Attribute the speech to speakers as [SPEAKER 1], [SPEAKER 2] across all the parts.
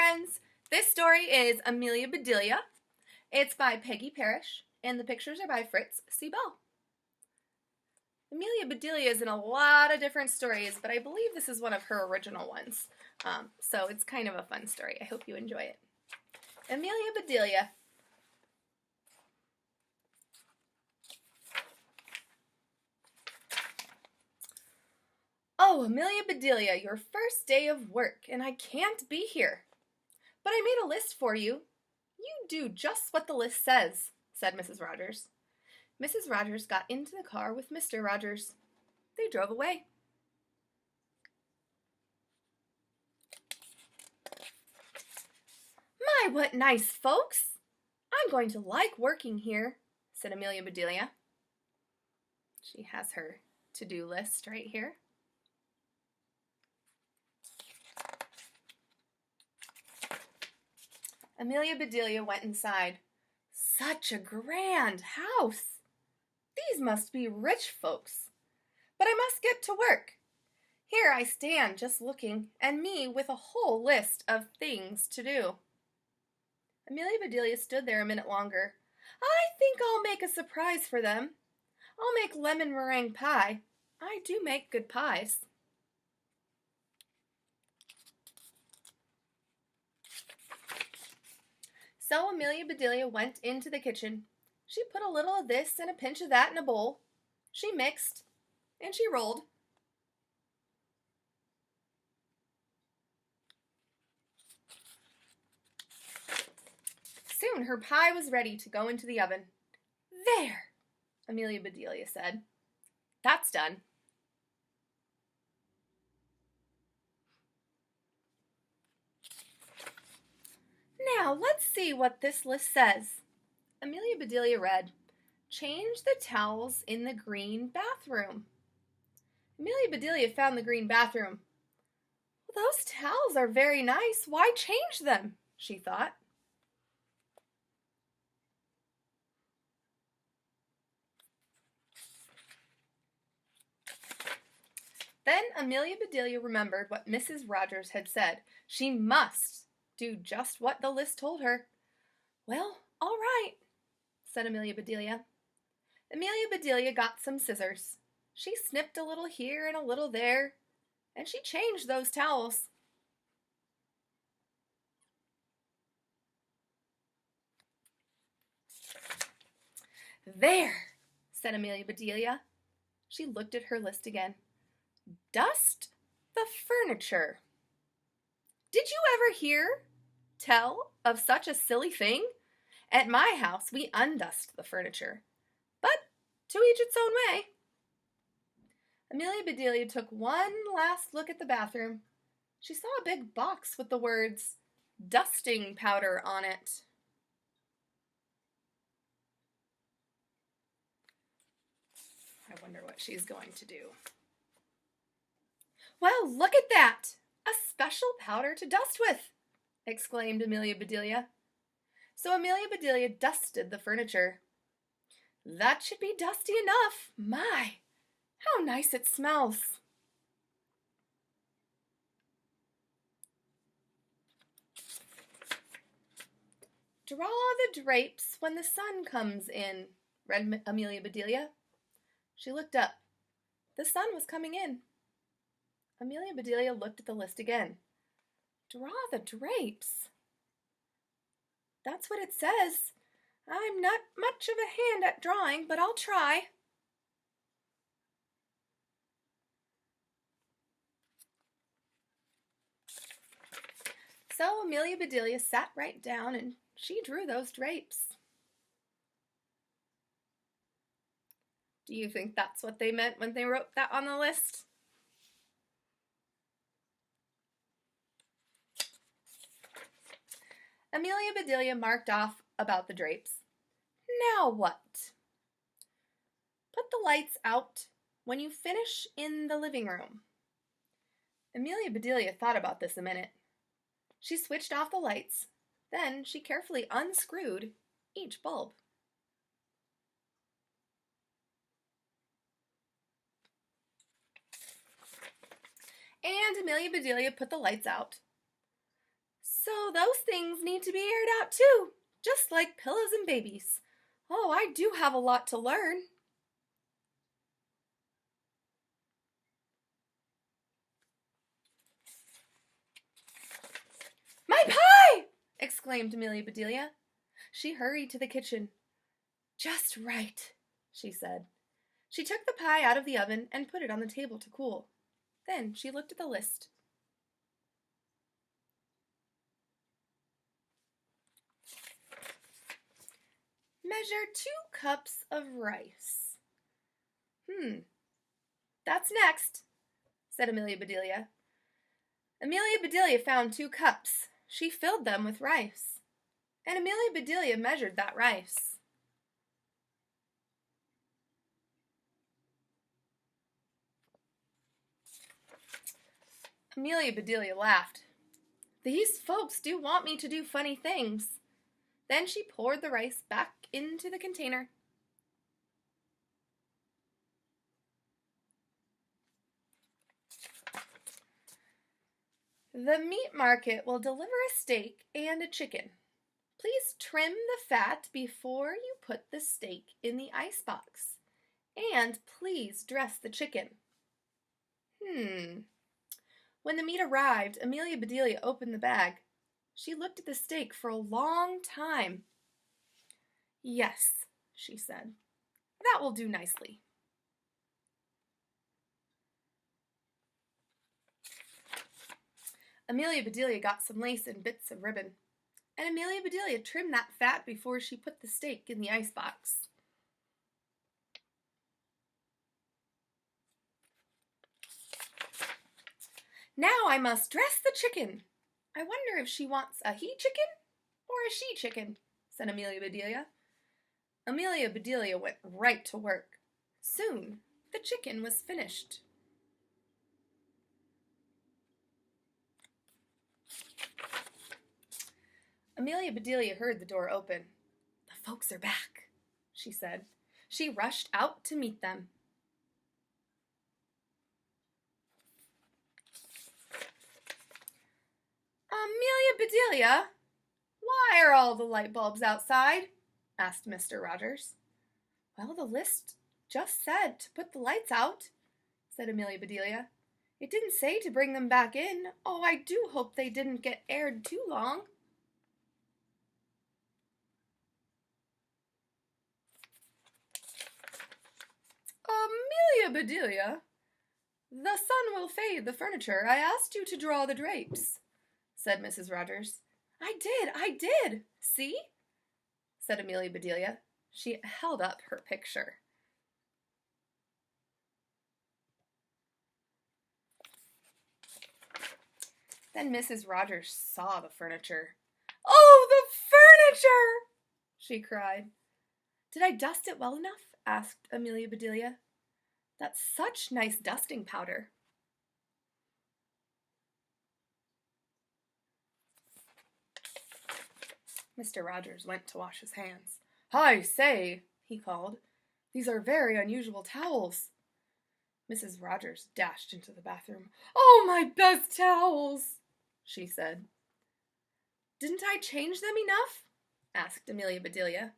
[SPEAKER 1] friends. This story is Amelia Bedelia. It's by Peggy Parish, and the pictures are by Fritz, Siebel. Amelia Bedelia is in a lot of different stories, but I believe this is one of her original ones. So it's kind of a fun story. I hope you enjoy it. Amelia Bedelia. Oh, Amelia Bedelia, your first day of work, and I can't be here. But I made a list for you. You do just what the list says, said Mrs. Rogers. Mrs. Rogers got into the car with Mr. Rogers. They drove away. My, what nice folks! I'm going to like working here, said Amelia Bedelia. She has her to-do list right here. Amelia Bedelia went inside. Such a grand house! These must be rich folks. But I must get to work. Here I stand just looking, and me with a whole list of things to do. Amelia Bedelia stood there a minute longer. I think I'll make a surprise for them. I'll make lemon meringue pie. I do make good pies. So Amelia Bedelia went into the kitchen. She put a little of this and a pinch of that in a bowl. She mixed, and she rolled. Soon her pie was ready to go into the oven. There, Amelia Bedelia said. That's done. Now, let's see what this list says. Amelia Bedelia read, change the towels in the green bathroom. Amelia Bedelia found the green bathroom. Well, those towels are very nice. Why change them? She thought. Then Amelia Bedelia remembered what Mrs. Rogers had said. She must do just what the list told her. Well, all right, said Amelia Bedelia. Amelia Bedelia got some scissors. She snipped a little here and a little there, and she changed those towels. There, said Amelia Bedelia. She looked at her list again. Dust the furniture. Did you ever tell of such a silly thing? At my house, we undust the furniture, but to each its own way. Amelia Bedelia took one last look at the bathroom. She saw a big box with the words, dusting powder on it. I wonder what she's going to do. Well, look at that! A special powder to dust with, exclaimed Amelia Bedelia. So Amelia Bedelia dusted the furniture. That should be dusty enough. My, how nice it smells. Draw the drapes when the sun comes in, read Amelia Bedelia. She looked up. The sun was coming in. Amelia Bedelia looked at the list again. Draw the drapes. That's what it says. I'm not much of a hand at drawing, but I'll try. So Amelia Bedelia sat right down and she drew those drapes. Do you think that's what they meant when they wrote that on the list? Amelia Bedelia marked off about the drapes. Now what? Put the lights out when you finish in the living room. Amelia Bedelia thought about this a minute. She switched off the lights. Then she carefully unscrewed each bulb. And Amelia Bedelia put the lights out. So So those things need to be aired out too, just like pillows and babies. Oh, I do have a lot to learn. My pie! Exclaimed Amelia Bedelia. She hurried to the kitchen. Just right, she said. She took the pie out of the oven and put it on the table to cool. Then she looked at the list. Measure 2 cups of rice. That's next, said Amelia Bedelia. Amelia Bedelia found 2 cups. She filled them with rice. And Amelia Bedelia measured that rice. Amelia Bedelia laughed. These folks do want me to do funny things. Then she poured the rice back into the container. The meat market will deliver a steak and a chicken. Please trim the fat before you put the steak in the icebox. And please dress the chicken. When the meat arrived, Amelia Bedelia opened the bag. She looked at the steak for a long time. Yes, she said, that will do nicely. Amelia Bedelia got some lace and bits of ribbon, and Amelia Bedelia trimmed that fat before she put the steak in the icebox. Now I must dress the chicken. I wonder if she wants a he chicken or a she chicken, said Amelia Bedelia. Amelia Bedelia went right to work. Soon the chicken was finished. Amelia Bedelia heard the door open. The folks are back, she said. She rushed out to meet them. Amelia Bedelia, why are all the light bulbs outside? Asked Mr. Rogers. Well, the list just said to put the lights out, said Amelia Bedelia. It didn't say to bring them back in. Oh, I do hope they didn't get aired too long. Amelia Bedelia, the sun will fade the furniture. I asked you to draw the drapes, said Mrs. Rogers. I did. See? Said Amelia Bedelia. She held up her picture. Then Mrs. Rogers saw the furniture. Oh, the furniture! She cried. Did I dust it well enough? Asked Amelia Bedelia. That's such nice dusting powder. Mr. Rogers went to wash his hands. I say, he called, these are very unusual towels. Mrs. Rogers dashed into the bathroom. Oh, my best towels, she said. Didn't I change them enough? Asked Amelia Bedelia.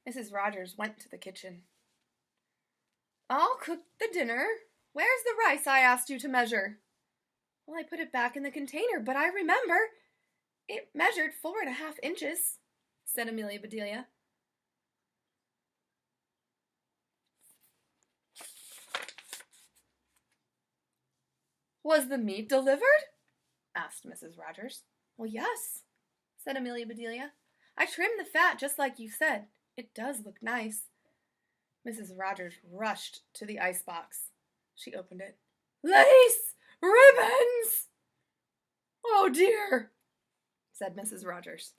[SPEAKER 1] Mrs. Rogers went to the kitchen. I'll cook the dinner. Where's the rice I asked you to measure? Well, I put it back in the container, but I remember. It measured 4.5 inches, said Amelia Bedelia. Was the meat delivered? Asked Mrs. Rogers. Well, yes, said Amelia Bedelia. I trimmed the fat just like you said. It does look nice. Mrs. Rogers rushed to the icebox. She opened it. Lace! Ribbons! Oh, dear, said Mrs. Rogers.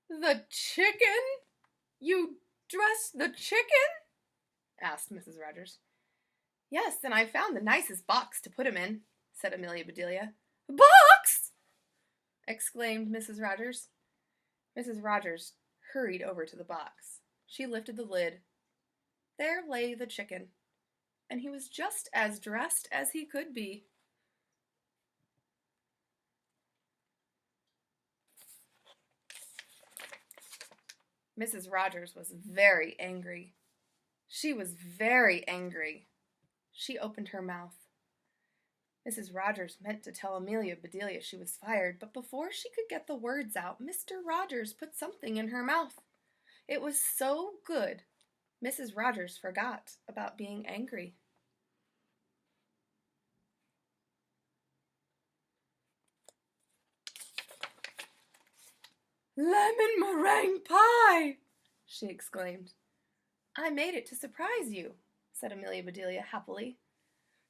[SPEAKER 1] The chicken? You dressed the chicken? Asked Mrs. Rogers. Yes, and I found the nicest box to put him in, said Amelia Bedelia. Box! Exclaimed Mrs. Rogers. Mrs. Rogers hurried over to the box. She lifted the lid. There lay the chicken, and he was just as dressed as he could be. Mrs. Rogers was very angry. She was very angry. She opened her mouth. Mrs. Rogers meant to tell Amelia Bedelia she was fired, but before she could get the words out, Mr. Rogers put something in her mouth. It was so good, Mrs. Rogers forgot about being angry. "Lemon meringue pie!" she exclaimed. "I made it to surprise you," said Amelia Bedelia happily.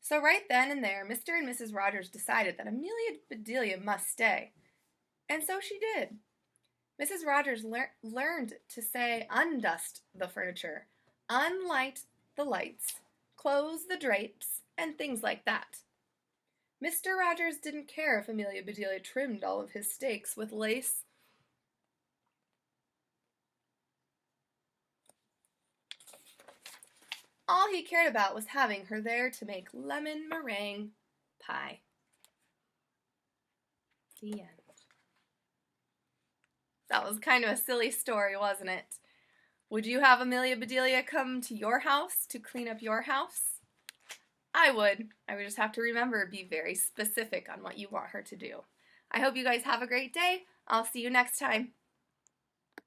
[SPEAKER 1] So right then and there, Mr. and Mrs. Rogers decided that Amelia Bedelia must stay. And so she did. Mrs. Rogers learned to say undust the furniture, unlight the lights, close the drapes, and things like that. Mr. Rogers didn't care if Amelia Bedelia trimmed all of his steaks with lace. All he cared about was having her there to make lemon meringue pie. The end. That was kind of a silly story, wasn't it? Would you have Amelia Bedelia come to your house to clean up your house? I would. I would just have to remember, be very specific on what you want her to do. I hope you guys have a great day. I'll see you next time.